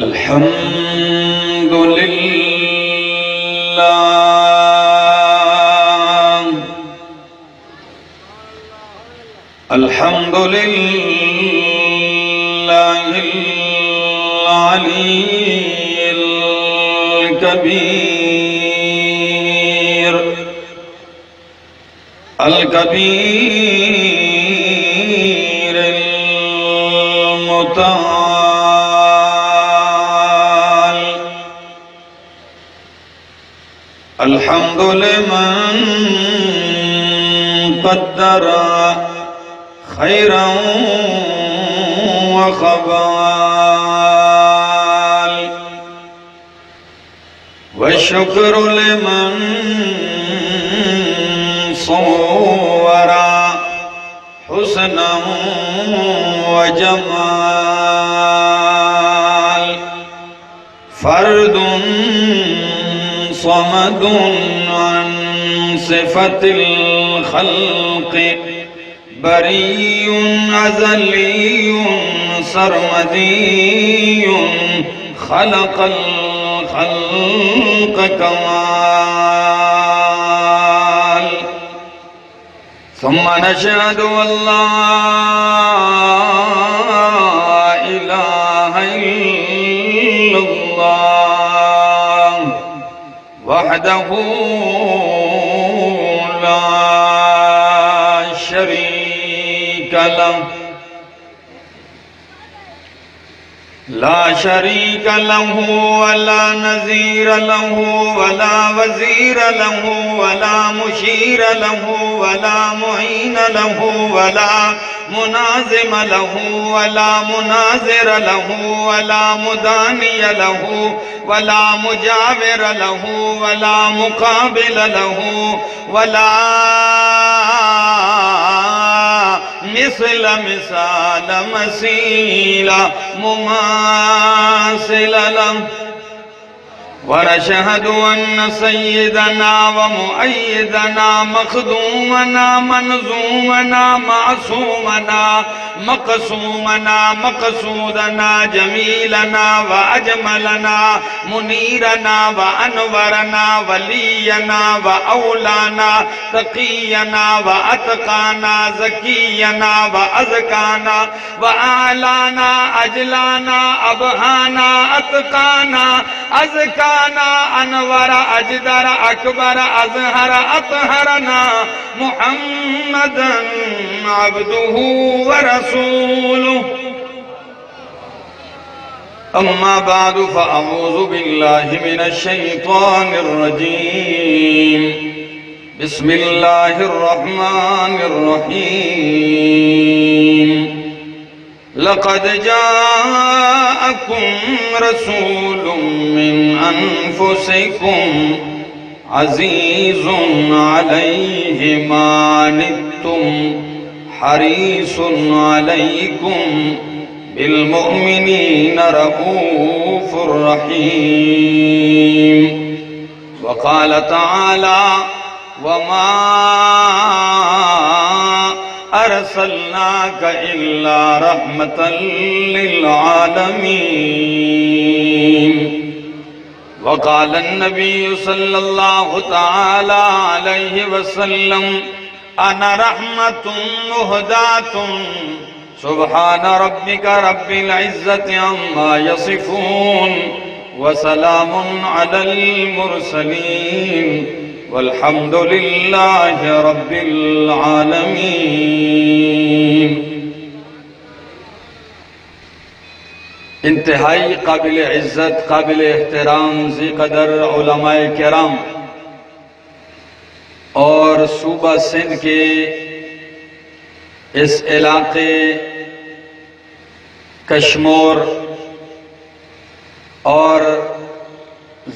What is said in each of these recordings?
الحمد لله الحمد لله العلي الكبير المتعال الحمد لمن قدر خيرا وخبال والشكر لمن صور حسنا وجمال فرد صمد عن صفة الخلق بري أزلي سرمدي خلق الخلق كمال ثم نشهد أن لا إله إلا الله وحده لا شريك له لا شريك له ولا نظير له ولا وزير له ولا مشير له ولا معين له ولا منازم له ولا مناظر له ولا مداني له ولا مجاور له ولا مقابل له ولا مثال مثيل مماثل له ونشهد أن سيدنا ومؤيدنا مخدومنا منظومنا معصومنا مقسومنا مقصودنا جميلنا وأجملنا منيرنا وأنورنا ولينا وأولانا تقينا وأتقانا زكينا وأزكانا وأعلانا أجلانا أبهانا أتقانا أزكانا أنور أجدر أكبر أزهر أطهرنا محمدا عبده ورسوله أما بعد فأعوذ بالله من الشيطان الرجيم بسم الله الرحمن الرحيم لقد جاءكم رسول من أنفسكم عزيز عليه ما عنتم حريص عليكم بالمؤمنين رؤوف رحيم وقال تعالى وما أرسلناك إلا رحمة للعالمين وقال النبي صلى الله تعالى عليه وسلم أنا رحمة مهداة سبحان ربك رب العزة عما يصفون وسلام على المرسلين والحمد لله رب العالمين انتہائی قابل عزت قابل احترام ذی قدر علماء کرام اور صوبہ سندھ کے اس علاقے کشمور اور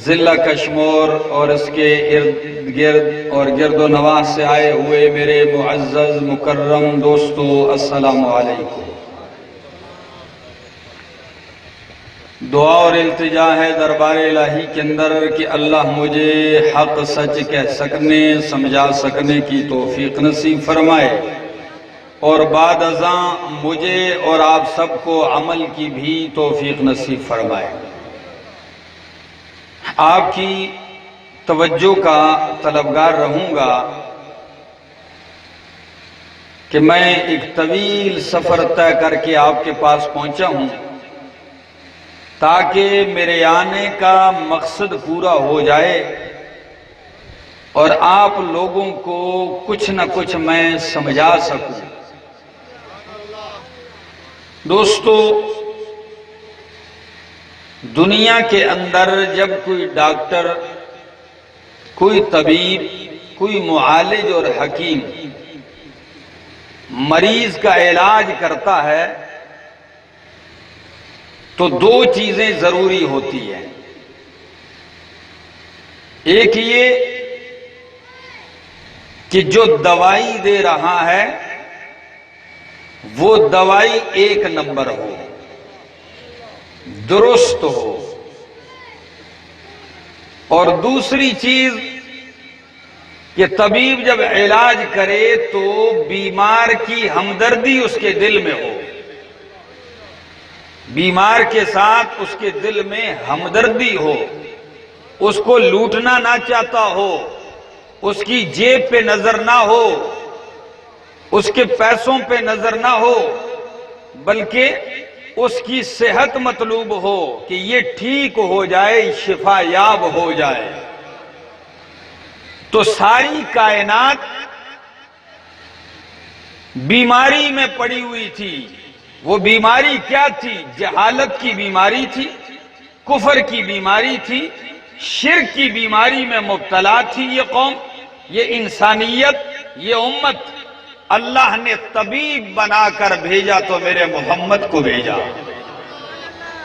ضلع کشمور اور اس کے ارد گرد اور گرد و نواح سے آئے ہوئے میرے معزز مکرم دوستو السلام علیکم۔ دعا اور التجا ہے دربار الہی کے اندر کہ اللہ مجھے حق سچ کہہ سکنے سمجھا سکنے کی توفیق نصیب فرمائے اور بعد ازاں مجھے اور آپ سب کو عمل کی بھی توفیق نصیب فرمائے۔ آپ کی توجہ کا طلبگار رہوں گا کہ میں ایک طویل سفر طے کر کے آپ کے پاس پہنچا ہوں تاکہ میرے آنے کا مقصد پورا ہو جائے اور آپ لوگوں کو کچھ نہ کچھ میں سمجھا سکوں۔ دوستو، دنیا کے اندر جب کوئی ڈاکٹر، کوئی طبیب، کوئی معالج اور حکیم مریض کا علاج کرتا ہے تو دو چیزیں ضروری ہوتی ہیں۔ ایک یہ کہ جو دوائی دے رہا ہے وہ دوائی ایک نمبر ہو، درست ہو، اور دوسری چیز کہ طبیب جب علاج کرے تو بیمار کی ہمدردی اس کے دل میں ہو، بیمار کے ساتھ اس کے دل میں ہمدردی ہو، اس کو لوٹنا نہ چاہتا ہو، اس کی جیب پہ نظر نہ ہو، اس کے پیسوں پہ نظر نہ ہو، بلکہ اس کی صحت مطلوب ہو کہ یہ ٹھیک ہو جائے، شفا یاب ہو جائے۔ تو ساری کائنات بیماری میں پڑی ہوئی تھی۔ وہ بیماری کیا تھی؟ جہالت کی بیماری تھی، کفر کی بیماری تھی، شرک کی بیماری میں مبتلا تھی یہ قوم، یہ انسانیت، یہ امت۔ اللہ نے طبیب بنا کر بھیجا تو میرے محمد کو بھیجا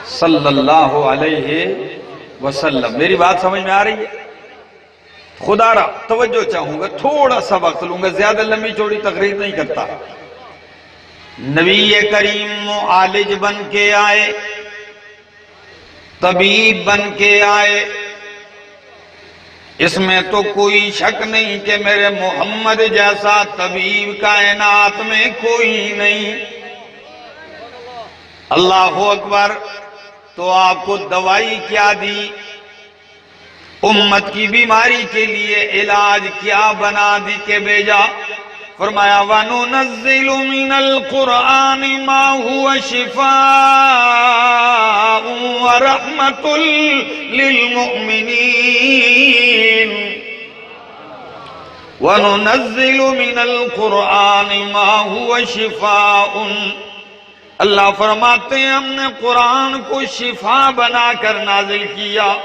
صلی اللہ علیہ وسلم۔ میری بات سمجھ میں آ رہی ہے؟ خدا را توجہ چاہوں گا، تھوڑا سا وقت لوں گا، زیادہ لمبی چوڑی تقریر نہیں کرتا۔ نبی کریم معالج بن کے آئے، طبیب بن کے آئے، اس میں تو کوئی شک نہیں کہ میرے محمد جیسا طبیب کائنات میں کوئی نہیں۔ اللہ اکبر۔ تو آپ کو دوائی کیا دی؟ امت کی بیماری کے لیے علاج کیا بنا دی کے بھیجا؟ فرمایا وَنُنَزِّلُ مِنَ الْقُرْآنِ مَا هُوَ شِفَاءٌ وَرَحْمَةٌ لِّلْمُؤْمِنِينَ وَنُنَزِّلُ مِنَ الْقُرْآنِ مَا هُوَ شِفَاءٌ۔ اللہ فرماتے ہیں ہم نے قرآن کو شفا بنا کر نازل کیا۔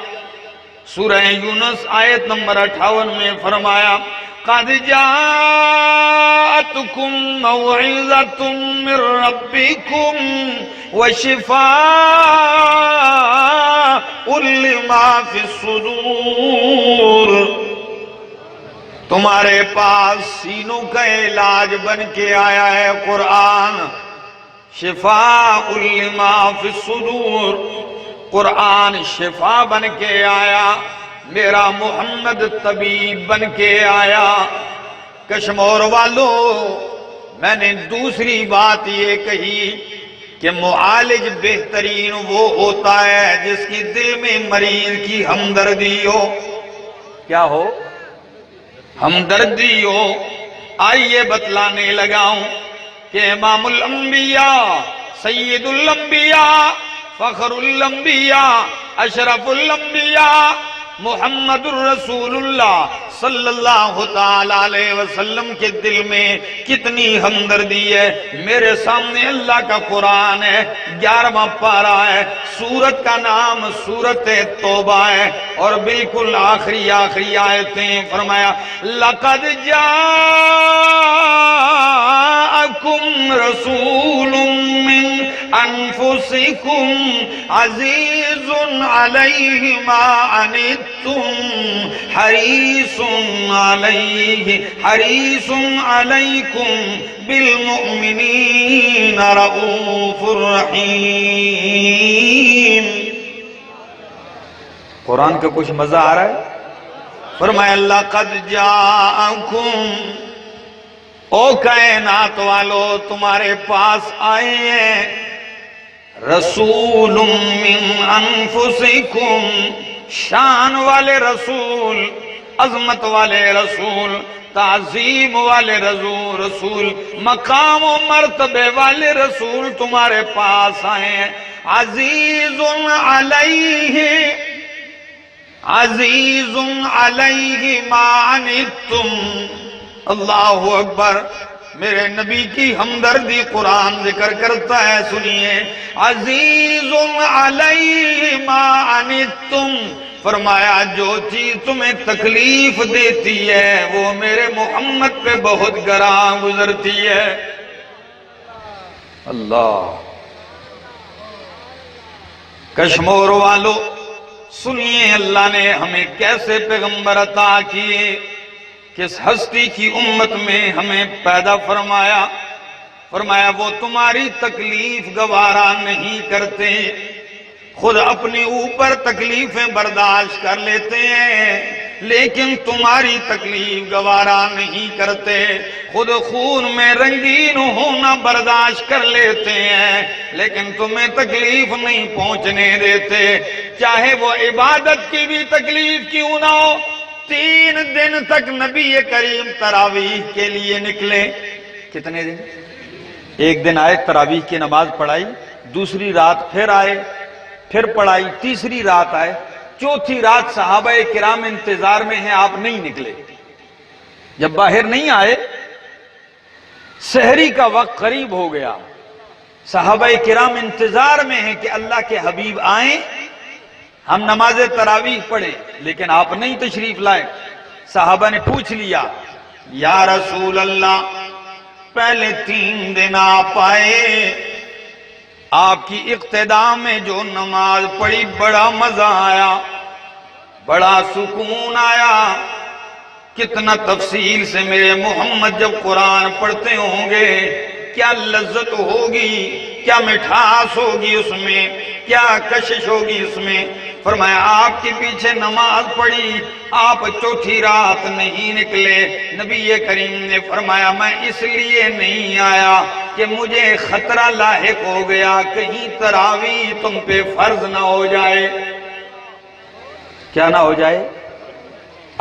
سورہ یونس آیت نمبر 58 میں فرمایا قَدْ جَاءَتْكُمْ مَوْعِظَةٌ مِّن رَّبِّكُمْ وَشِفَاءٌ لِّمَا فِي الصُّدُورِ۔ تمہارے پاس سینوں کا علاج بن کے آیا ہے قرآن، شفاء لما فی الصدور۔ قرآن شفا بن کے آیا، میرا محمد طبیب بن کے آیا۔ کشمور والوں، میں نے دوسری بات یہ کہی کہ معالج بہترین وہ ہوتا ہے جس کی دل میں مریض کی ہمدردی ہو۔ کیا ہو؟ ہمدردی ہو۔ آئیے بتلانے لگاؤں کہ امام الانبیاء، سید الانبیاء، فخر الانبیاء، اشرف الانبیاء محمد الرسول اللہ صلی اللہ تعالیٰ علیہ وسلم کے دل میں کتنی ہمدردی ہے۔ میرے سامنے اللہ کا قرآن ہے، 11واں پارہ ہے، سورت کا نام سورت توبہ ہے، اور بالکل آخری آیتیں فرمایا لَقَدْ جَاءَكُمْ رَسُولٌ مِّنْ أَنفُسِكُمْ عَزِيزٌ عَلَيْهِ مَا عَنِتُّمْ حَرِيصٌ عَلَيْكُمْ بِالْمُؤْمِنِينَ رَءُوفٌ رَحِيمٌ۔ قرآن کا کچھ مزہ آ رہا ہے؟ فرمایا لَقَدْ جَاءَكُمْ او کائنات والو تمہارے پاس آئے ہیں رسول من انفسکم، شان والے رسول، عظمت والے رسول، تعظیم والے رسول، مقام و مرتبے والے رسول تمہارے پاس آئے ہیں۔ عزیز علیہ ما عنتم، اللہ اکبر، میرے نبی کی ہمدردی قرآن ذکر کرتا ہے، سنیے، عزیز علیہ ما عنتم، فرمایا جو چیز تمہیں تکلیف دیتی ہے وہ میرے محمد پہ بہت گراں گزرتی ہے۔ اللہ، کشمور والو سنیے، اللہ نے ہمیں کیسے پیغمبر عطا کیے، کس ہستی کی امت میں ہمیں پیدا فرمایا۔ فرمایا وہ تمہاری تکلیف گوارا نہیں کرتے، خود اپنے اوپر تکلیفیں برداشت کر لیتے ہیں لیکن تمہاری تکلیف گوارا نہیں کرتے، خود خون میں رنگین ہونا برداشت کر لیتے ہیں لیکن تمہیں تکلیف نہیں پہنچنے دیتے، چاہے وہ عبادت کی بھی تکلیف کیوں نہ ہو۔ 3 دن تک نبی کریم تراویح کے لیے نکلے، کتنے دن؟ ایک دن آئے، تراویح کی نماز پڑھائی، دوسری رات پھر آئے، پھر پڑھائی، تیسری رات آئے، چوتھی رات صحابہ کرام انتظار میں ہیں، آپ نہیں نکلے۔ جب باہر نہیں آئے، سحری کا وقت قریب ہو گیا، صحابہ کرام انتظار میں ہیں کہ اللہ کے حبیب آئیں، ہم نماز تراویح پڑھیں، لیکن آپ نہیں تشریف لائے۔ صحابہ نے پوچھ لیا، یا رسول اللہ، پہلے 3 دن آپ آئے، آپ کی اقتداء میں جو نماز پڑھی بڑا مزہ آیا، بڑا سکون آیا، کتنا تفصیل سے میرے محمد جب قرآن پڑھتے ہوں گے کیا لذت ہوگی، کیا مٹھاس ہوگی اس میں، کیا کشش ہوگی اس میں۔ فرمایا آپ کے پیچھے نماز پڑھی، آپ چوتھی رات نہیں نکلے۔ نبی کریم نے فرمایا میں اس لیے نہیں آیا کہ مجھے خطرہ لاحق ہو گیا، کہیں تراویح تم پہ فرض نہ ہو جائے۔ کیا نہ ہو جائے؟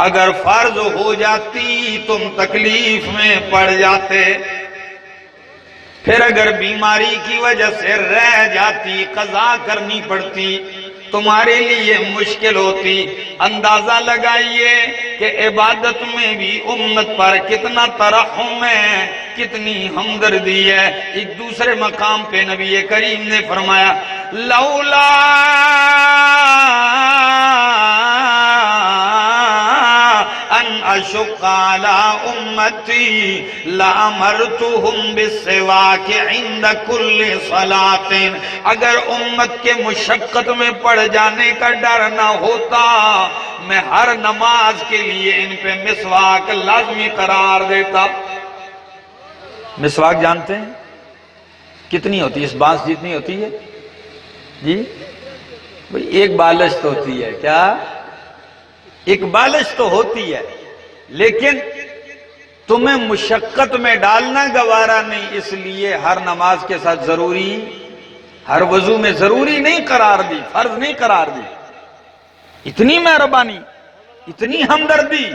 اگر فرض ہو جاتی تم تکلیف میں پڑ جاتے، پھر اگر بیماری کی وجہ سے رہ جاتی، قضا کرنی پڑتی، تمہارے لیے مشکل ہوتی۔ اندازہ لگائیے کہ عبادت میں بھی امت پر کتنا ترحم ہے، کتنی ہمدردی ہے۔ ایک دوسرے مقام پہ نبی کریم نے فرمایا لولا ان اشق علی امتی لامرتہم بالسواک عند کل صلاۃ، اگر امت کے مشقت میں پڑ جانے کا ڈر نہ ہوتا میں ہر نماز کے لیے ان پہ مسواک لازمی قرار دیتا۔ مسواک جانتے ہیں کتنی ہوتی ہے؟ اس بانس جتنی ہوتی ہے جی بھئی، ایک بالش تو ہوتی ہے، کیا ایک بالش تو ہوتی ہے، لیکن تمہیں مشقت میں ڈالنا گوارا نہیں، اس لیے ہر نماز کے ساتھ ضروری، ہر وضو میں ضروری نہیں قرار دی، فرض نہیں قرار دی۔ اتنی مہربانی، اتنی ہمدردی۔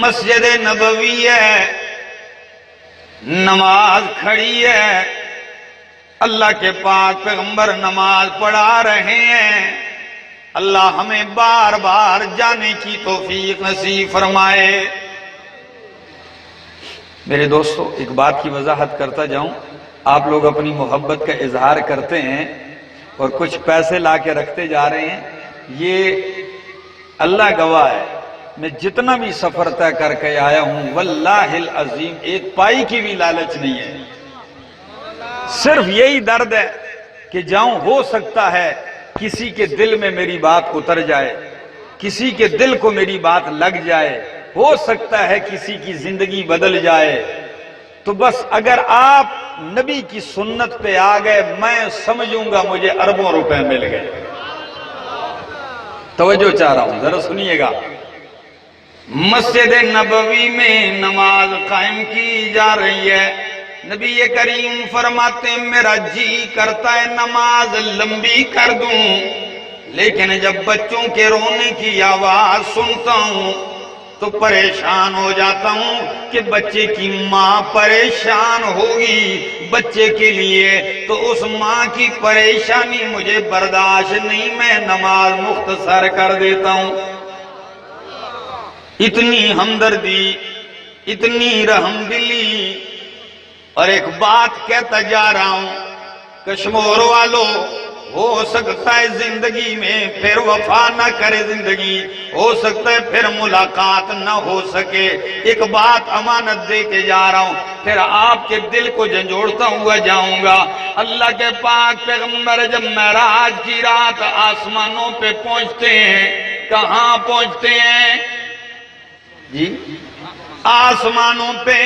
مسجد نبوی ہے، نماز کھڑی ہے، اللہ کے پاک پیغمبر نماز پڑھا رہے ہیں، اللہ ہمیں بار بار جانے کی توفیق نصیب فرمائے۔ میرے دوستو، ایک بات کی وضاحت کرتا جاؤں، آپ لوگ اپنی محبت کا اظہار کرتے ہیں اور کچھ پیسے لا کے رکھتے جا رہے ہیں، یہ اللہ گواہ ہے، میں جتنا بھی سفر طے کر کے آیا ہوں واللہ العظیم ایک پائی کی بھی لالچ نہیں ہے، صرف یہی درد ہے کہ جاؤں، ہو سکتا ہے کسی کے دل میں میری بات اتر جائے، کسی کے دل کو میری بات لگ جائے، ہو سکتا ہے کسی کی زندگی بدل جائے، تو بس اگر آپ نبی کی سنت پہ آ گئے میں سمجھوں گا مجھے اربوں روپے مل گئے۔ توجہ چاہ رہا ہوں، ذرا سنیے گا۔ مسجد نبوی میں نماز قائم کی جا رہی ہے. نبی کریم فرماتے ہیں میرا جی کرتا ہے نماز لمبی کر دوں، لیکن جب بچوں کے رونے کی آواز سنتا ہوں تو پریشان ہو جاتا ہوں کہ بچے کی ماں پریشان ہوگی بچے کے لیے، تو اس ماں کی پریشانی مجھے برداشت نہیں، میں نماز مختصر کر دیتا ہوں. اتنی ہمدردی، اتنی رحم دلی. اور ایک بات کہتا جا رہا ہوں، کشمور والو، ہو سکتا ہے زندگی میں پھر وفا نہ کرے زندگی، ہو سکتا ہے پھر ملاقات نہ ہو سکے. ایک بات امانت دے کے جا رہا ہوں، پھر آپ کے دل کو جھنجھوڑتا ہوا جاؤں گا. اللہ کے پاک پیغمبر جب معراج کی رات آسمانوں پہ پہنچتے ہیں، کہاں پہنچتے ہیں جی؟ آسمانوں پہ.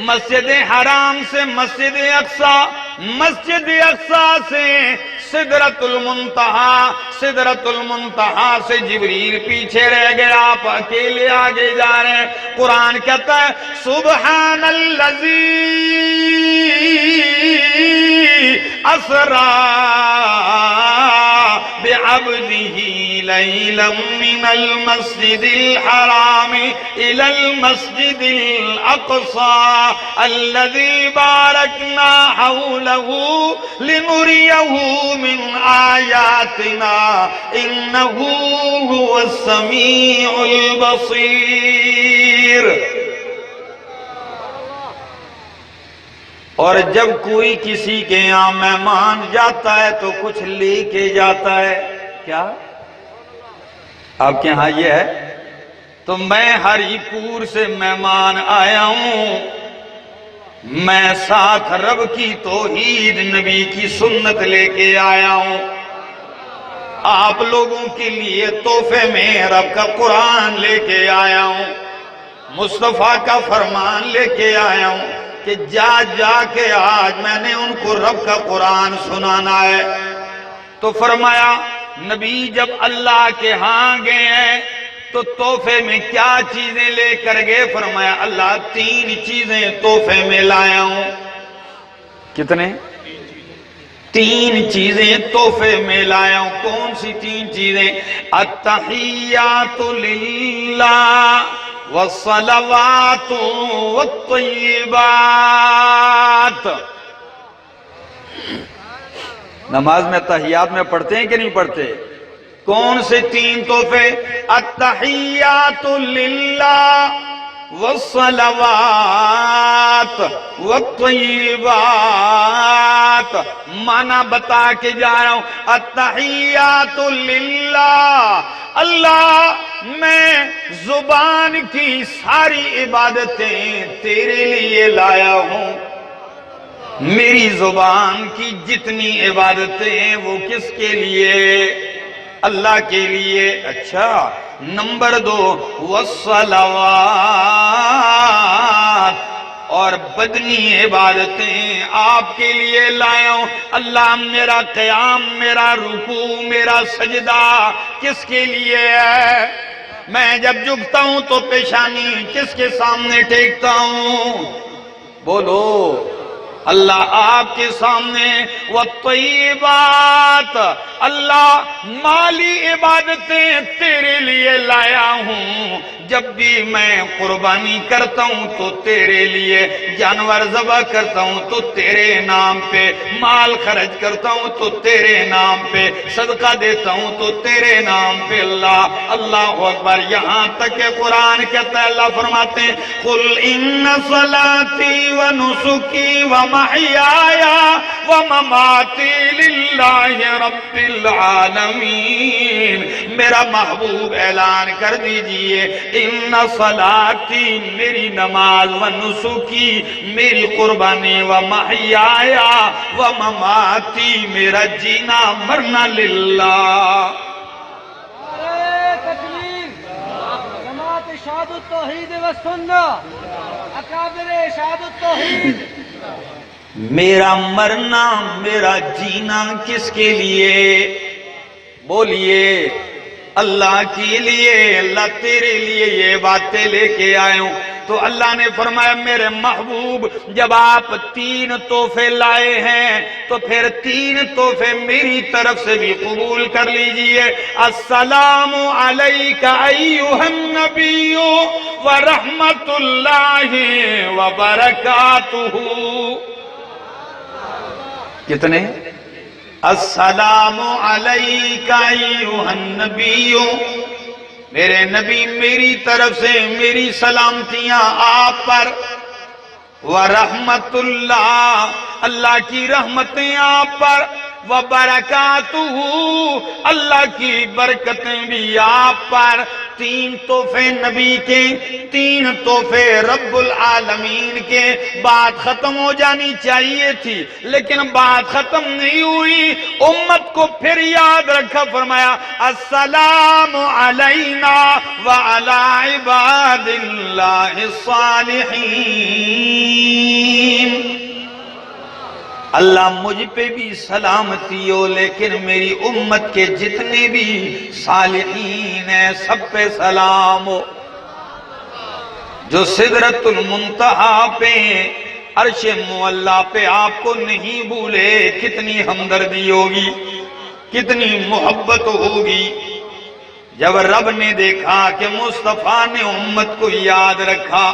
مسجد حرام سے مسجد اقصی، مسجد اقصی سے سدرۃ المنتہا، سدرۃ المنتہا سے جبریل پیچھے رہ گئے، آپ اکیلے آگے جا رہے ہیں. قرآن کہتا ہے سبحان الذی اسری بعبدہ لیلا من المسجد الحرام الى المسجد الاقصى الذي باركنا حوله لنريه من آياتنا انه هو السميع البصير. اور جب کوئی کسی کے یہاں مہمان جاتا ہے تو کچھ لے کے جاتا ہے. کیا آپ کے ہاں یہ ہے؟ تو میں ہری پور سے مہمان آیا ہوں، میں ساتھ رب کی توحید نبی کی سنت لے کے آیا ہوں. آپ لوگوں کے لیے تحفے میں رب کا قرآن لے کے آیا ہوں، مصطفیٰ کا فرمان لے کے آیا ہوں کہ جا جا کے آج میں نے ان کو رب کا قرآن سنانا ہے. تو فرمایا نبی جب اللہ کے ہاں گئے ہیں تو تحفے میں کیا چیزیں لے کر گئے؟ فرمایا اللہ 3 چیزیں تحفے میں لایا ہوں. کتنے؟ 3 چیزیں تحفے میں لایا ہوں. کون سی 3 چیزیں؟ التحیات للہ والصلوات والطیبات. نماز میں تحیات میں پڑھتے ہیں کہ نہیں پڑھتے؟ کون سے 3 تحفے؟ التحیات للہ والصلوات والطیبات. معنی بتا کے جا رہا ہوں. التحیات للہ، اللہ میں زبان کی ساری عبادتیں تیرے لیے لایا ہوں. میری زبان کی جتنی عبادتیں ہیں وہ کس کے لیے؟ اللہ کے لیے. اچھا نمبر 2 والصلوات، اور بدنی عبادتیں آپ کے لیے لایا ہوں. اللہ میرا قیام، میرا رکوع، میرا سجدہ کس کے لیے ہے؟ میں جب جھکتا ہوں تو پیشانی کس کے سامنے ٹیکتا ہوں؟ بولو اللہ آپ کے سامنے. والطیبات، اللہ مالی عبادتیں تیرے لیے لایا ہوں. جب بھی میں قربانی کرتا ہوں تو تیرے لیے، جانور ذبح کرتا ہوں تو تیرے نام پہ، مال خرچ کرتا ہوں تو تیرے نام پہ، صدقہ دیتا ہوں تو تیرے نام پہ. اللہ اکبر. یہاں تک کہ قرآن کہتا ہے، اللہ فرماتے ہیں قل ان صلاتی و نسکی و محیایا ومماتی للہ رب العالمین. میرا محبوب اعلان کر دیجئے ان صلاتی، میری نماز، و نسکی، میری قربانی، و محیایا ومماتی، میرا جینا مرنا للہ. اشاعت التوحید و سنہ، اکابر اشاعت التوحید. میرا مرنا، میرا جینا کس کے لیے؟ بولیے اللہ کے لیے، اللہ تیرے لیے یہ باتیں لے کے آئے ہوں۔ تو اللہ نے فرمایا میرے محبوب جب آپ 3 تحفے لائے ہیں تو پھر 3 تحفے میری طرف سے بھی قبول کر لیجئے۔ السلام علیک ایھا النبی ورحمۃ اللہ وبرکاتہ۔ کتنے؟ السلام علیک ایھا النبی، میرے نبی میری طرف سے میری سلامتیاں آپ پر، ورحمت اللہ، اللہ کی رحمتیں آپ پر، وبرکاتہ، اللہ کی برکتیں بھی آپ پر۔ 3 تحفے نبی کے، 3 تحفے رب العالمین کے۔ بات ختم ہو جانی چاہیے تھی لیکن بات ختم نہیں ہوئی، امت کو پھر یاد رکھا، فرمایا السلام علینا وعلی عباد اللہ الصالحین۔ اللہ مجھ پہ بھی سلامتی ہو لیکن میری امت کے جتنے بھی صالحین ہیں سب پہ سلام ہو۔ جو سدرۃ المنتہا پہ، عرش معلیٰ پہ آپ کو نہیں بھولے، کتنی ہمدردی ہوگی، کتنی محبت ہوگی۔ جب رب نے دیکھا کہ مصطفیٰ نے امت کو یاد رکھا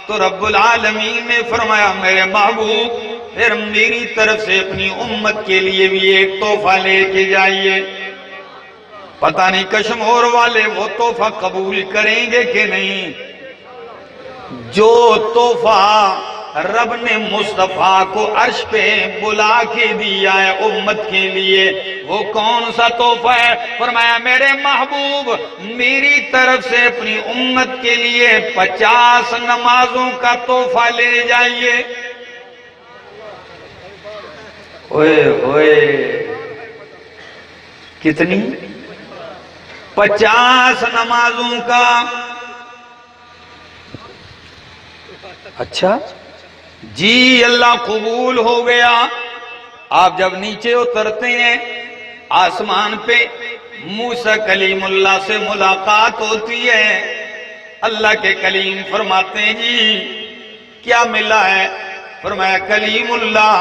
تو رب العالمین نے فرمایا میرے محبوب پھر میری طرف سے اپنی امت کے لیے بھی ایک تحفہ لے کے جائیے۔ پتہ نہیں کشمور والے وہ تحفہ قبول کریں گے کہ نہیں۔ جو تحفہ رب نے مصطفیٰ کو عرش پہ بلا کے دیا ہے امت کے لیے، وہ کون سا تحفہ ہے؟ فرمایا میرے محبوب میری طرف سے اپنی امت کے لیے 50 نمازوں کا تحفہ لے جائیے۔ اوئے ہوئے کتنی؟ 50 نمازوں کا۔ اچھا جی اللہ قبول ہو گیا۔ آپ جب نیچے اترتے ہیں آسمان پہ موسیٰ کلیم اللہ سے ملاقات ہوتی ہے، اللہ کے کلیم فرماتے ہیں جی کیا ملا ہے؟ فرمایا کلیم اللہ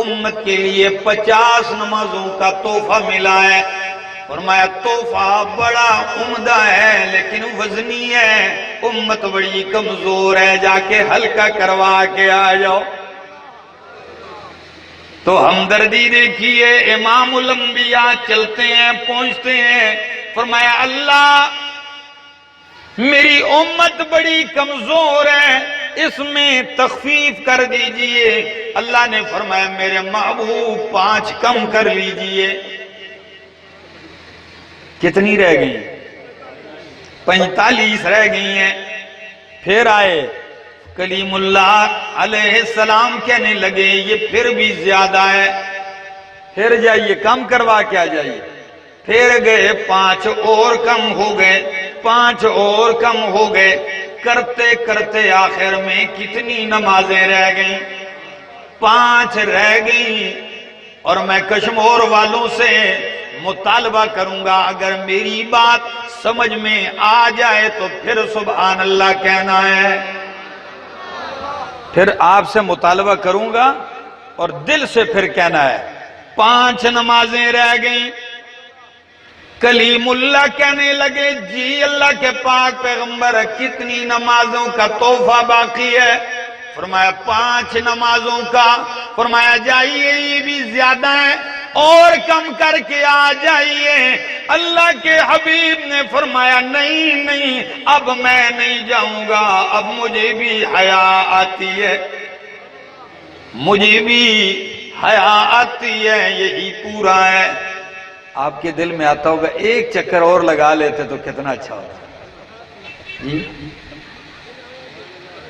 امت کے لیے 50 نمازوں کا تحفہ ملا ہے۔ فرمایا تحفہ بڑا عمدہ ہے لیکن وزنی ہے، امت بڑی کمزور ہے، جا کے ہلکا کروا کے آ جاؤ۔ تو ہمدردی دیکھیے، امام الانبیاء چلتے ہیں پہنچتے ہیں، فرمایا اللہ میری امت بڑی کمزور ہے، اس میں تخفیف کر دیجئے۔ اللہ نے فرمایا میرے محبوب 5 کم کر لیجئے۔ کتنی رہ گئی؟ 45 رہ گئی ہیں۔ پھر آئے کلیم اللہ علیہ السلام کہنے لگے یہ پھر بھی زیادہ ہے، پھر جائیے کم کروا کے آ جائیے۔ پھر گئے 5 اور کم ہو گئے، 5 اور کم ہو گئے، کرتے کرتے آخر میں کتنی نمازیں رہ گئیں؟ 5 رہ گئیں۔ اور میں کشمور والوں سے مطالبہ کروں گا اگر میری بات سمجھ میں آ جائے تو پھر سبحان اللہ کہنا ہے۔ پھر آپ سے مطالبہ کروں گا اور دل سے پھر کہنا ہے۔ 5 نمازیں رہ گئیں۔ کلیم اللہ کہنے لگے جی اللہ کے پاک پیغمبر کتنی نمازوں کا تحفہ باقی ہے؟ فرمایا 5 نمازوں کا۔ فرمایا جائیے یہ بھی زیادہ ہے، اور کم کر کے آ جائیے۔ اللہ کے حبیب نے فرمایا نہیں نہیں اب میں نہیں جاؤں گا، اب مجھے بھی حیا آتی ہے، مجھے بھی حیا آتی ہے، یہی پورا ہے۔ آپ کے دل میں آتا ہوگا ایک چکر اور لگا لیتے تو کتنا اچھا ہوتا جی،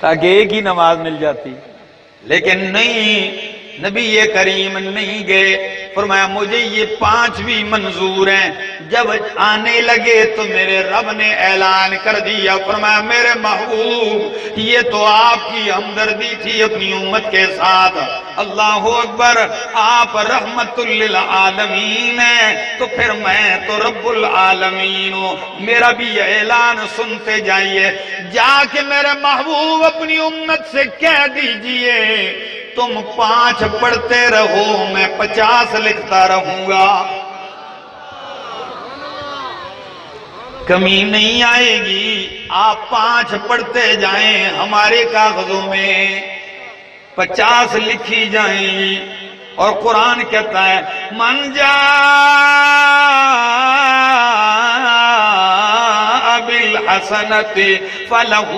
تاکہ ایک ہی نماز مل جاتی، لیکن نہیں، نبی کریم نہیں گئے۔ فرمایا مجھے یہ 5 بھی منظور ہیں۔ جب آنے لگے تو میرے رب نے اعلان کر دیا، فرمایا میرے محبوب یہ تو آپ کی ہمدردی تھی اپنی امت کے ساتھ، اللہ اکبر، آپ رحمت للعالمین ہیں تو پھر میں تو رب العالمین ہوں۔ میرا بھی یہ اعلان سنتے جائیے، جا کے میرے محبوب اپنی امت سے کہہ دیجئے تم 5 پڑھتے رہو، میں 50 لکھتا رہوں گا، کمی نہیں آئے گی۔ آپ 5 پڑھتے جائیں، ہمارے کاغذوں میں 50 لکھی جائیں گی۔ اور قرآن کہتا ہے من جاء بالحسنۃ فلہ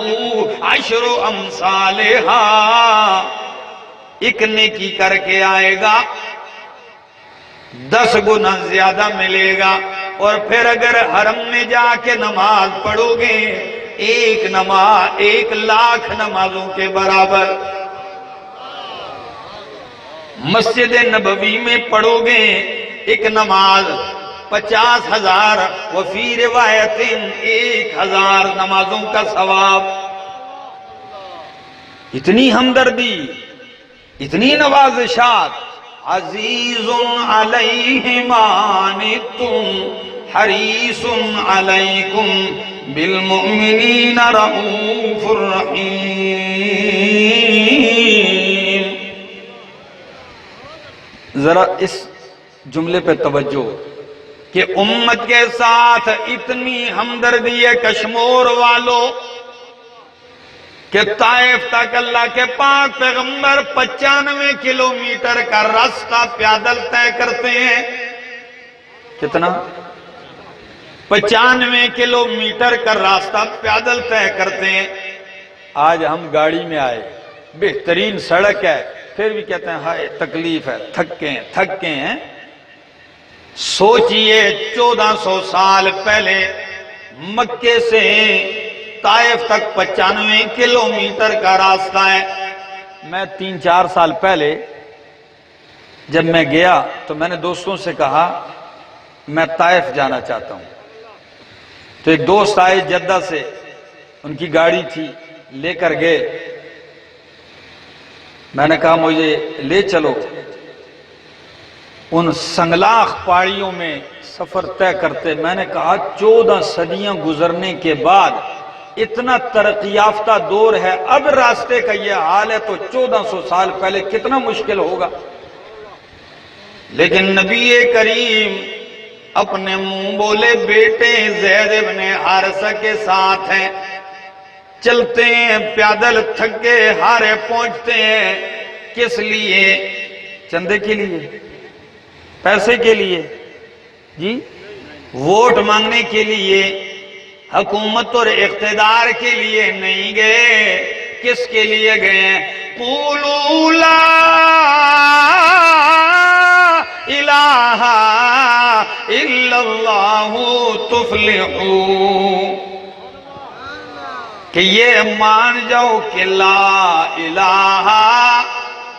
10 امثالھا، ایک نیکی کر کے آئے گا 10 گنا زیادہ ملے گا۔ اور پھر اگر حرم میں جا کے نماز پڑھو گے، ایک نماز 1,00,000 نمازوں کے برابر۔ مسجد نبوی میں پڑھو گے ایک نماز 50,000، وفی روایت 1,000 نمازوں کا ثواب۔ اتنی ہمدردی، اتنی نوازشات۔ عزیز علیہ ما عنتم حریص علیکم بالمؤمنین رؤوف الرحیم۔ ذرا اس جملے پہ توجہ کہ امت کے ساتھ اتنی ہمدردی ہے کشمور والوں کہ طائف تک اللہ کے پاک پیغمبر 95 کلومیٹر کا راستہ پیادل طے کرتے ہیں۔ کتنا؟ 95 کلومیٹر کا راستہ پیادل طے کرتے ہیں۔ آج ہم گاڑی میں آئے، بہترین سڑک ہے، پھر بھی کہتے ہیں ہائے تکلیف ہے، تھک گئے ہیں۔ سوچئے 1400 سال پہلے مکے سے طائف تک 95 کلومیٹر کا راستہ ہے۔ میں 3-4 سال پہلے جب میں گیا تو میں نے دوستوں سے کہا میں طائف جانا چاہتا ہوں، تو ایک دوست آئے جدہ سے، ان کی گاڑی تھی، لے کر گئے۔ میں نے کہا مجھے لے چلو۔ ان سنگلاخ پہاڑیوں میں سفر طے کرتے، میں نے کہا 14 صدیاں گزرنے کے بعد اتنا ترقی یافتہ دور ہے، اب راستے کا یہ حال ہے تو 1400 سال پہلے کتنا مشکل ہوگا۔ لیکن نبی کریم اپنے منہ بولے بیٹے زید بن حارثہ کے ساتھ ہیں، چلتے ہیں پیادل، تھکے ہارے پہنچتے ہیں۔ کس لیے؟ چندے کے لیے؟ پیسے کے لیے؟ جی ووٹ مانگنے کے لیے؟ حکومت اور اقتدار کے لیے نہیں گئے۔ کس کے لیے گئے؟ قولوا لا الہ الا اللہ تفلحوا، کہ یہ مان جاؤ کہ لا الہ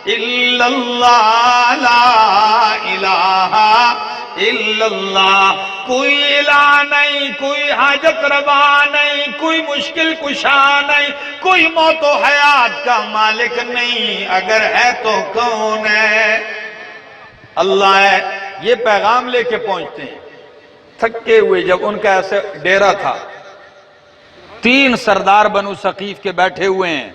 الا اللہ، لا الہ الا اللہ، کوئی الہ نہیں، کوئی حاجت روا نہیں، کوئی مشکل کشا نہیں، کوئی موت و حیات کا مالک نہیں، اگر ہے تو کون ہے؟ اللہ ہے۔ یہ پیغام لے کے پہنچتے ہیں تھکے ہوئے۔ جب ان کا ایسے ڈیرا تھا، 3 سردار بنو ثقیف کے بیٹھے ہوئے ہیں،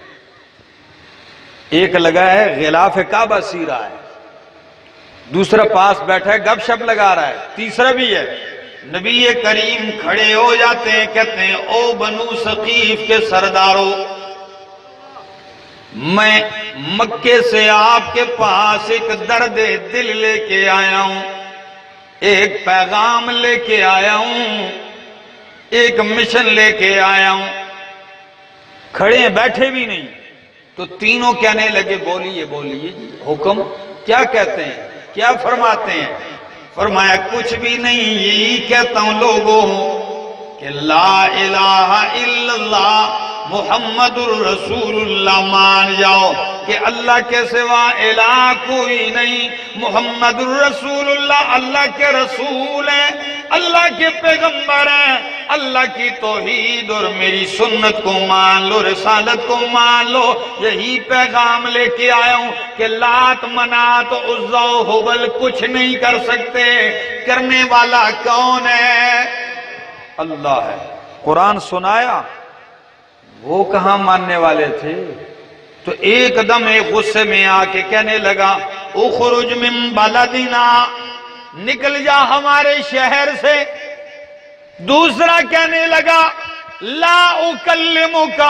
ایک لگا ہے غلاف کعبہ سی رہا ہے، دوسرا پاس بیٹھا ہے گپ شپ لگا رہا ہے، تیسرا بھی ہے۔ نبی کریم کھڑے ہو جاتے ہیں، کہتے ہیں او بنو ثقیف کے سرداروں، میں مکے سے آپ کے پاس ایک درد دل لے کے آیا ہوں، ایک پیغام لے کے آیا ہوں، ایک مشن لے کے آیا ہوں۔ کھڑے ہیں، بیٹھے بھی نہیں، تو تینوں کہنے لگے بولیے بولیے جی، حکم کیا کہتے ہیں، کیا فرماتے ہیں؟ فرمایا کچھ بھی نہیں، یہی کہتا ہوں لوگوں کہ لا الہ الا اللہ محمد الرسول اللہ مان جاؤ کہ اللہ کے سوا الہ کوئی نہیں، محمد الرسول اللہ اللہ کے رسول ہیں، اللہ کے پیغمبر ہیں، اللہ کی توحید اور میری سنت کو مان لو، رسالت کو مان لو، یہی پیغام لے کے آیا ہوں کہ لات منات عزا و حبل کچھ نہیں کر سکتے، کرنے والا کون ہے؟ اللہ ہے۔ قرآن سنایا، وہ کہاں ماننے والے تھے؟ تو ایک دم ایک غصے میں آ کے کہنے لگا اخرج من بلدنا، نکل جا ہمارے شہر سے۔ دوسرا کہنے لگا لا اکلمک،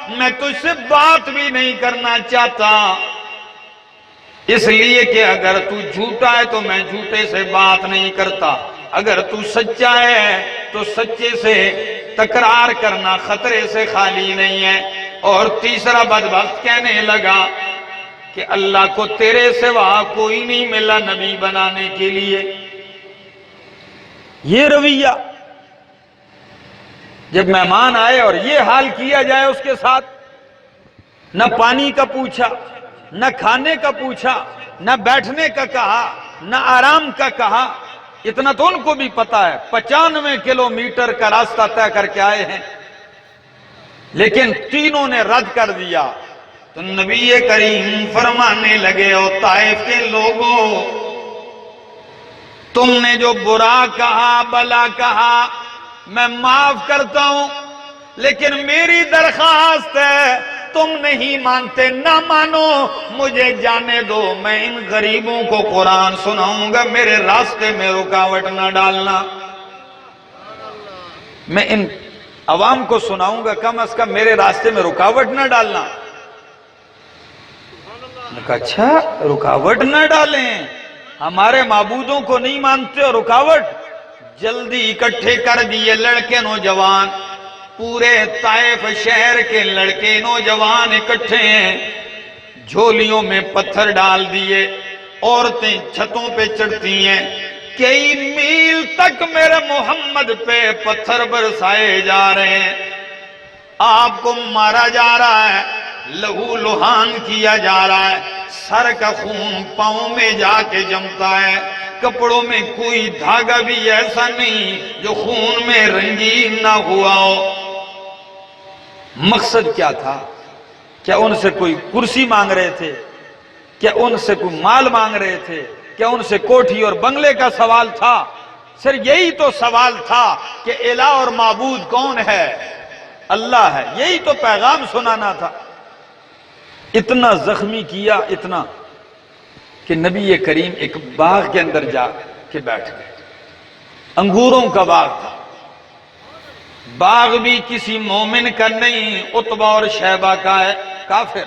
میں تجھ سے بات بھی نہیں کرنا چاہتا، اس لیے کہ اگر تو جھوٹا ہے تو میں جھوٹے سے بات نہیں کرتا، اگر تو سچا ہے تو سچے سے تکرار کرنا خطرے سے خالی نہیں ہے۔ اور تیسرا بدبخت کہنے لگا کہ اللہ کو تیرے سوا کوئی نہیں ملا نبی بنانے کے لیے۔ یہ رویہ، جب مہمان آئے اور یہ حال کیا جائے اس کے ساتھ، نہ پانی کا پوچھا، نہ کھانے کا پوچھا، نہ بیٹھنے کا کہا، نہ آرام کا کہا۔ اتنا تو ان کو بھی پتا ہے 95 کلومیٹر کا راستہ طے کر کے آئے ہیں، لیکن تینوں نے رد کر دیا۔ تو نبی کریم فرمانے لگے او طائف کے لوگوں، تم نے جو برا کہا، بلا کہا، میں معاف کرتا ہوں، لیکن میری درخواست ہے تم نہیں مانتے نہ مانو، مجھے جانے دو، میں ان غریبوں کو قرآن سناؤں گا، میرے راستے میں رکاوٹ نہ ڈالنا، میں ان عوام کو سناؤں گا، کم از کم میرے راستے میں رکاوٹ نہ ڈالنا۔ نے کہا اچھا رکاوٹ نہ ڈالیں، ہمارے معبودوں کو نہیں مانتے اور رکاوٹ؟ جلدی اکٹھے کر دیے لڑکے نوجوان، پورے طائف شہر کے لڑکے نوجوان اکٹھے ہیں، جھولیوں میں پتھر ڈال دیے، عورتیں چھتوں پہ چڑھتی ہیں، کئی میل تک میرے محمد پہ پتھر برسائے جا رہے ہیں، آپ کو مارا جا رہا ہے، لہو لہان کیا جا رہا ہے، سر کا خون پاؤں میں جا کے جمتا ہے، کپڑوں میں کوئی دھاگا بھی ایسا نہیں جو خون میں رنگین نہ ہوا ہو۔ مقصد کیا تھا؟ کیا ان سے کوئی کرسی مانگ رہے تھے؟ کیا ان سے کوئی مال مانگ رہے تھے؟ کیا ان سے کوٹھی اور بنگلے کا سوال تھا؟ صرف یہی تو سوال تھا کہ الہ اور معبود کون ہے؟ اللہ ہے، یہی تو پیغام سنانا تھا۔ اتنا زخمی کیا، اتنا کہ نبی کریم ایک باغ کے اندر جا کے بیٹھ گئے، انگوروں کا باغ تھا، باغ بھی کسی مومن کا نہیں، عتبہ اور شیبہ کا ہے، کافر۔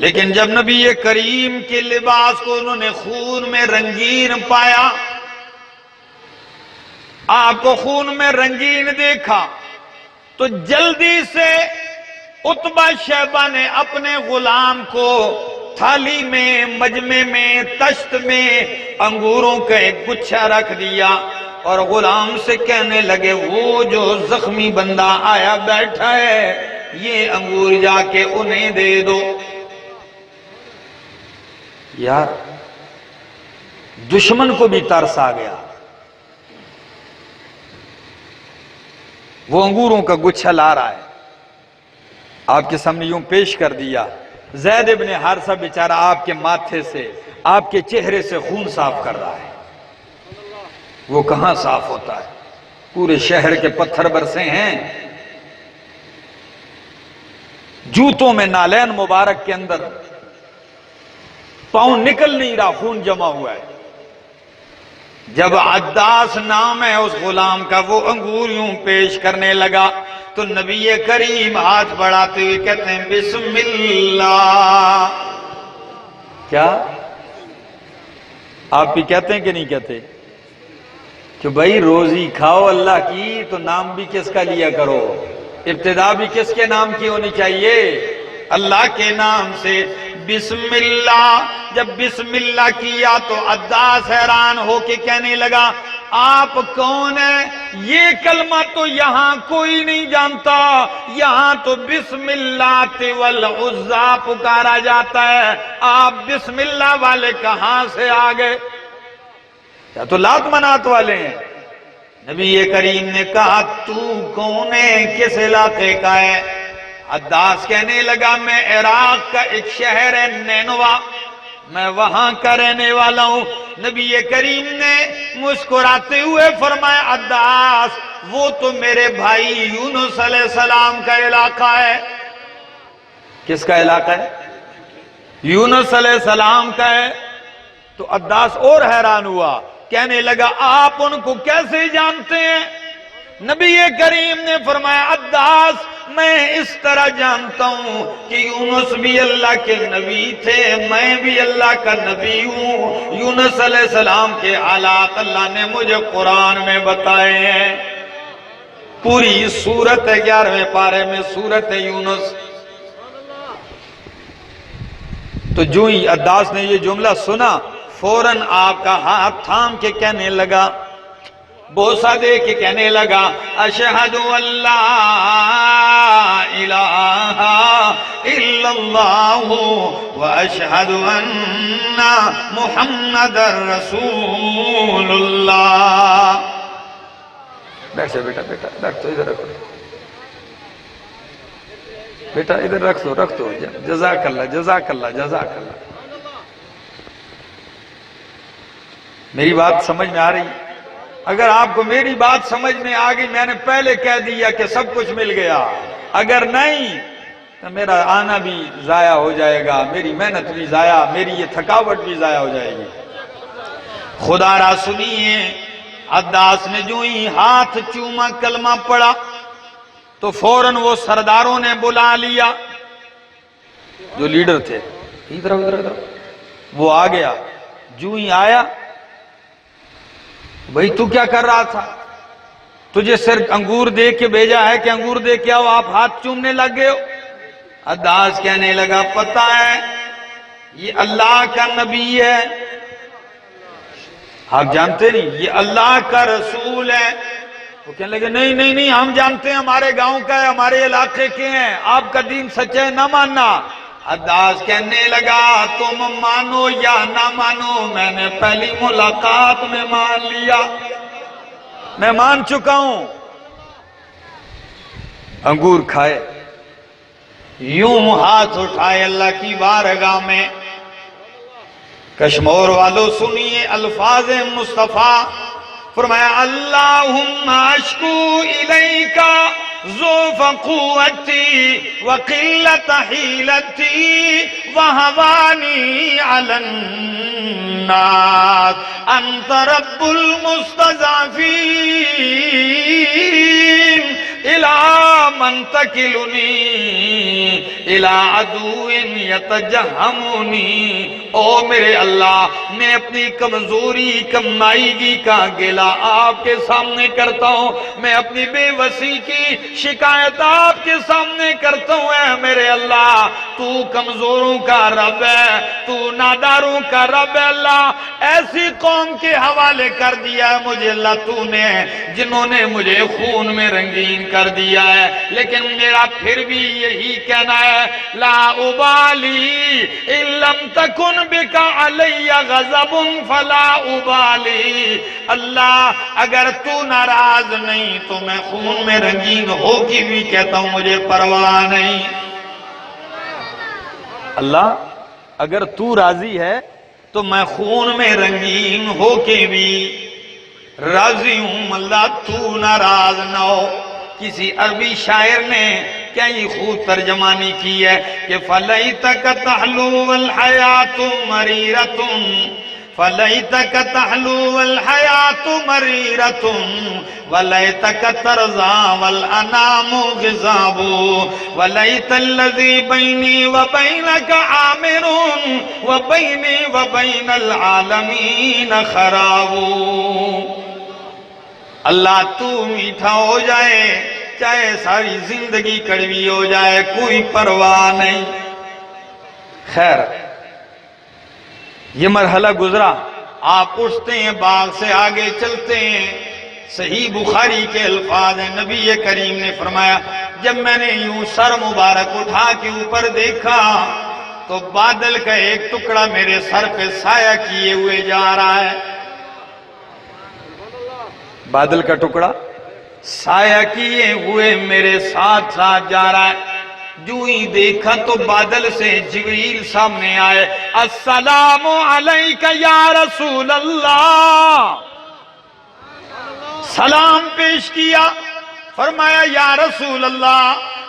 لیکن جب نبی کریم کے لباس کو انہوں نے خون میں رنگین پایا، آپ کو خون میں رنگین دیکھا، تو جلدی سے عتبہ شیبہ نے اپنے غلام کو تھالی میں، مجمع میں، تشت میں انگوروں کا ایک گچھا رکھ دیا، اور غلام سے کہنے لگے وہ جو زخمی بندہ آیا بیٹھا ہے، یہ انگور جا کے انہیں دے دو۔ یار دشمن کو بھی ترس آ گیا، وہ انگوروں کا گچھا لا رہا ہے، آپ کے سامنے یوں پیش کر دیا، زید ابن حارثہ بیچارہ آپ کے ماتھے سے، آپ کے چہرے سے خون صاف کر رہا ہے۔ وہ کہاں صاف ہوتا ہے؟ پورے شہر کے پتھر برسے ہیں، جوتوں میں نالین مبارک کے اندر پاؤں نکل نہیں رہا، خون جمع ہوا ہے۔ جب عداس نام ہے اس غلام کا، وہ انگور یوں پیش کرنے لگا تو نبی کریم ہاتھ بڑھاتے ہوئے کہتے ہیں بسم اللہ۔ کیا آپ بھی کہتے ہیں کہ نہیں کہتے کہ بھائی روزی کھاؤ اللہ کی تو نام بھی کس کا لیا کرو، ابتدا بھی کس کے نام کی ہونی چاہیے؟ اللہ کے نام سے، بسم اللہ۔ جب بسم اللہ کیا تو عداس حیران ہو کے کہنے لگا آپ کون ہیں؟ یہ کلمہ تو یہاں کوئی نہیں جانتا، یہاں تو بسم اللہ والعزا پکارا جاتا ہے، آپ بسم اللہ والے کہاں سے آ گئے؟ یا تو لات منات والے ہیں؟ نبی کریم نے کہا تو کون ہے، کس علاقے کا ہے؟ عداس کہنے لگا میں عراق کا ایک شہر ہے نینوا، میں وہاں کا رہنے والا ہوں۔ نبی کریم نے مسکراتے ہوئے فرمایا عداس وہ تو میرے بھائی یونس علیہ السلام کا علاقہ ہے۔ کس کا علاقہ ہے؟ یونس علیہ السلام کا ہے۔ تو عداس اور حیران ہوا، کہنے لگا آپ ان کو کیسے جانتے ہیں؟ نبی کریم نے فرمایا عداس میں اس طرح جانتا ہوں کہ یونس بھی اللہ کے نبی تھے، میں بھی اللہ کا نبی ہوں۔ یونس علیہ السلام کے حالات اللہ نے مجھے قرآن میں بتائے ہیں۔ پوری سورت 11ویں پارے میں سورت یونس۔ تو جو ہی عداس نے یہ جملہ سنا فوراً آپ کا ہاتھ تھام کے کہنے لگا، بوسہ دے کے کہنے لگا اشہد ان لا الہ الا اللہ واشہد ان محمد رسول اللہ۔ بیٹھ جا بیٹا، بیٹا رکھ تو ادھر رکھو، بیٹا ادھر رکھ دو، جزاک اللہ جزاک اللہ جزاک اللہ۔ میری بات سمجھ میں آ رہی؟ اگر آپ کو میری بات سمجھ میں آ گئی، میں نے پہلے کہہ دیا کہ سب کچھ مل گیا، اگر نہیں تو میرا آنا بھی ضائع ہو جائے گا، میری محنت بھی ضائع، میری یہ تھکاوٹ بھی ضائع ہو جائے گی۔ خدا را سنیے، عداس نے جو ہی ہاتھ چوما کلمہ پڑا تو فوراً وہ سرداروں نے بلا لیا، جو لیڈر تھے، ادھر وہ آ گیا۔ جو ہی آیا، بھئی تو کیا کر رہا تھا؟ تجھے صرف انگور دے کے بھیجا ہے کہ انگور دے کے آؤ، آپ ہاتھ چومنے لگ گئے ہو؟ عداس کہنے لگا پتہ ہے یہ اللہ کا نبی ہے، آپ جانتے نہیں یہ اللہ کا رسول ہے؟ وہ کہنے لگے نہیں نہیں نہیں ہم جانتے ہیں، ہمارے گاؤں کا ہے، ہمارے علاقے کے ہیں، آپ کا دین سچا ہے، نہ ماننا۔ عداس کہنے لگا تم مانو یا نہ مانو، میں نے پہلی ملاقات میں مان لیا، میں مان چکا ہوں۔ انگور کھائے، یوں ہاتھ اٹھائے اللہ کی بارگاہ میں۔ کشمور والوں سنیے الفاظ مصطفیٰ، فرمایا اللہم اشکو الیکا ضعف قوتی وقلت حیلتی وہوانی علی الناس انت رب المستضعفین الى من تکلنی الى عدو یتجہمنی۔ او میرے اللہ، میں اپنی کمزوری کمائیگی کا گلہ آپ کے سامنے کرتا ہوں، میں اپنی بے وسی کی شکایت آپ کے سامنے کرتا ہوں۔ اے میرے اللہ، تو کمزوروں کا رب ہے، تو ناداروں کا رب ہے۔ اللہ ایسی قوم کے حوالے کر دیا ہے مجھے اللہ تو نے، جنہوں نے مجھے خون میں رنگین کر دیا ہے، لیکن میرا پھر بھی یہی کہنا ہے لا ابالی ان لم تکن بک علی غضب فلا ابالی۔ اللہ اگر تو ناراض نہیں تو میں خون میں رنگین ہو کے بھی کہتا ہوں مجھے پرواہ نہیں۔ اللہ اگر تو راضی ہے تو میں خون میں رنگین ہو کے بھی راضی ہوں، اللہ تو ناراض نہ ہو۔ کسی عربی شاعر نے کیا یہ خوب ترجمانی کی ہے کہ فَلَيْتَكَ تَحْلُو وَالْحَيَاةُ مَرِيرَةٌ فَلَيْتَكَ تَحْلُو وَالْحَيَاةُ مَرِيرَةٌ وَلَيْتَكَ تَرْضَىٰ وَالْأَنَامُ غِضَابٌ وَلَيْتَ الَّذِي بَيْنِي وَبَيْنَكَ عَامِرٌ وَبَيْنِي وَبَيْنَ الْعَالَمِينَ خَرَابٌ۔ اللہ تو میٹھا ہو جائے چاہے ساری زندگی کڑوی ہو جائے، کوئی پرواہ نہیں۔ خیر یہ مرحلہ گزرا، آپ اٹھتے ہیں باغ سے آگے چلتے ہیں۔ صحیح بخاری کے الفاظ ہیں، نبی کریم نے فرمایا جب میں نے یوں سر مبارک اٹھا کے اوپر دیکھا تو بادل کا ایک ٹکڑا میرے سر پہ سایہ کیے ہوئے جا رہا ہے۔ بادل کا ٹکڑا سایہ کیے ہوئے میرے ساتھ ساتھ جا رہا ہے. جو ہی دیکھا تو بادل سے جبریل سامنے آئے. السلام علیک یا رسول اللہ. سلام پیش کیا. فرمایا یا رسول اللہ،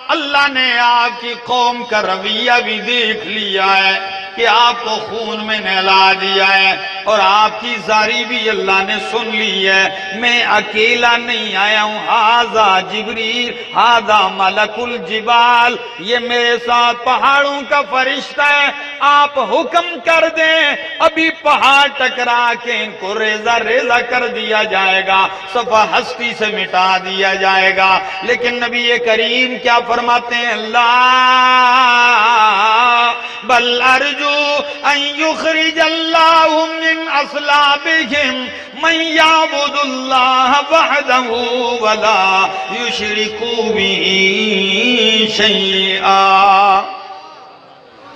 اللہ نے آپ کی قوم کا رویہ بھی دیکھ لیا ہے کہ آپ کو خون میں نہلا دیا ہے، اور آپ کی زاری بھی اللہ نے سن لی ہے. میں اکیلا نہیں آیا ہوں. ھذا جبریل ھذا ملک الجبال، یہ میرے ساتھ پہاڑوں کا فرشتہ ہے. آپ حکم کر دیں، ابھی پہاڑ ٹکرا کے ان کو ریزہ ریزہ کر دیا جائے گا، صفحہ ہستی سے مٹا دیا جائے گا. لیکن نبی کریم کیا فرماتے ہیں؟ اللہ بل ارجو ان یخرج اللہ من اصلابہم من یعبد اللہ وحدہ ولا یشرک بہ شیئا.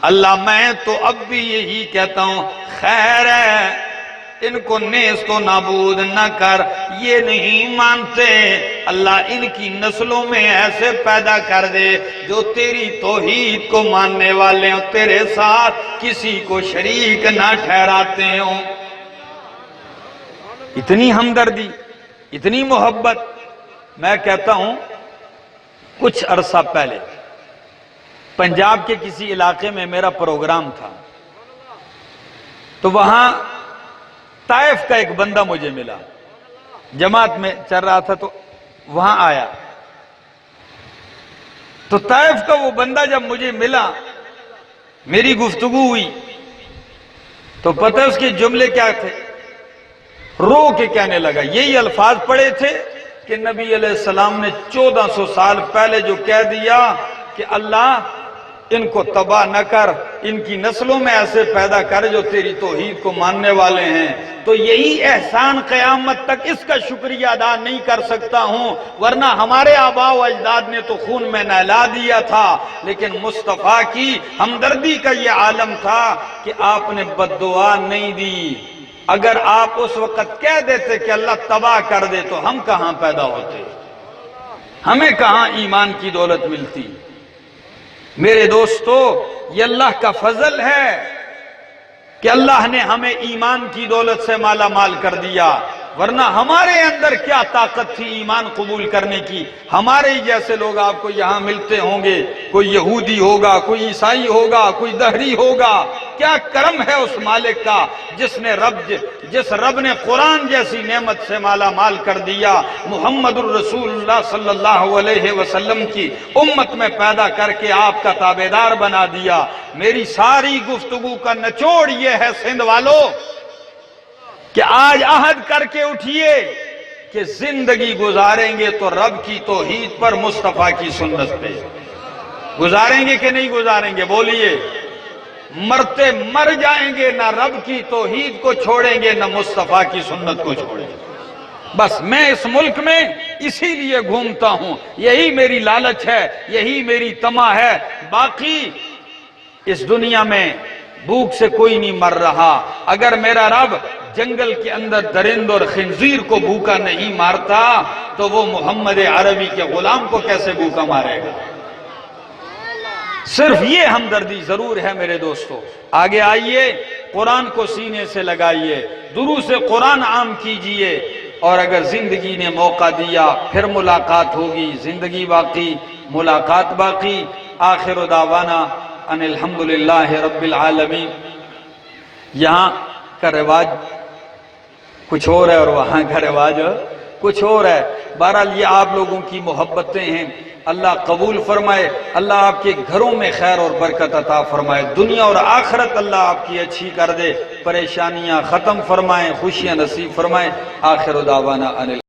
اللہ میں تو اب بھی یہی کہتا ہوں، خیر ہے ان کو نیست و نابود نہ کر. یہ نہیں مانتے، اللہ ان کی نسلوں میں ایسے پیدا کر دے جو تیری توحید کو ماننے والے ہوں، تیرے ساتھ کسی کو شریک نہ ٹھہراتے ہوں. اتنی ہمدردی، اتنی محبت. میں کہتا ہوں کچھ عرصہ پہلے پنجاب کے کسی علاقے میں میرا پروگرام تھا، تو وہاں طائف کا ایک بندہ مجھے ملا. جماعت میں چل رہا تھا تو وہاں آیا. تو طائف کا وہ بندہ جب مجھے ملا، میری گفتگو ہوئی، تو پتہ اس کے جملے کیا تھے؟ رو کے کہنے لگا. یہی الفاظ پڑے تھے کہ نبی علیہ السلام نے 1400 سال پہلے جو کہہ دیا کہ اللہ ان کو تباہ نہ کر، ان کی نسلوں میں ایسے پیدا کر جو تیری توحید کو ماننے والے ہیں. تو یہی احسان قیامت تک اس کا شکریہ ادا نہیں کر سکتا ہوں، ورنہ ہمارے آباء و اجداد نے تو خون میں نہلا دیا تھا. لیکن مصطفیٰ کی ہمدردی کا یہ عالم تھا کہ آپ نے بد دعا نہیں دی. اگر آپ اس وقت کہہ دیتے کہ اللہ تباہ کر دے تو ہم کہاں پیدا ہوتے، ہمیں کہاں ایمان کی دولت ملتی. میرے دوستو، یہ اللہ کا فضل ہے کہ اللہ نے ہمیں ایمان کی دولت سے مالا مال کر دیا، ورنہ ہمارے اندر کیا طاقت تھی ایمان قبول کرنے کی. ہمارے ہی جیسے لوگ آپ کو یہاں ملتے ہوں گے، کوئی یہودی ہوگا، کوئی عیسائی ہوگا، کوئی دہری ہوگا. کیا کرم ہے اس مالک کا جس رب نے قرآن جیسی نعمت سے مالا مال کر دیا، محمد الرسول اللہ صلی اللہ علیہ وسلم کی امت میں پیدا کر کے آپ کا تابعدار بنا دیا. میری ساری گفتگو کا نچوڑ یہ ہے سندھ والو کہ آج عہد کر کے اٹھئے کہ زندگی گزاریں گے تو رب کی توحید پر، مصطفیٰ کی سنت پہ گزاریں گے کہ نہیں گزاریں گے؟ بولیے. مرتے مر جائیں گے، نہ رب کی توحید کو چھوڑیں گے نہ مصطفیٰ کی سنت کو چھوڑیں گے. بس میں اس ملک میں اسی لیے گھومتا ہوں، یہی میری لالچ ہے، یہی میری طمع ہے. باقی اس دنیا میں بھوک سے کوئی نہیں مر رہا. اگر میرا رب جنگل کے اندر درند اور خنزیر کو بھوکا نہیں مارتا تو وہ محمد عربی کے غلام کو کیسے بھوکا مارے گا؟ صرف یہ ہمدردی ضرور ہے میرے دوستو. آگے آئیے، قرآن کو سینے سے لگائیے، دروس قرآن عام کیجئے، اور اگر زندگی نے موقع دیا پھر ملاقات ہوگی. زندگی باقی، ملاقات باقی. آخر دعوانا ان الحمدللہ رب العالمین. یہاں کا رواج کچھ اور ہے اور وہاں کا رواج کچھ اور ہے. بہرحال یہ آپ لوگوں کی محبتیں ہیں، اللہ قبول فرمائے. اللہ آپ کے گھروں میں خیر اور برکت عطا فرمائے. دنیا اور آخرت اللہ آپ کی اچھی کر دے. پریشانیاں ختم فرمائے، خوشیاں نصیب فرمائے. آخر دعوانا ان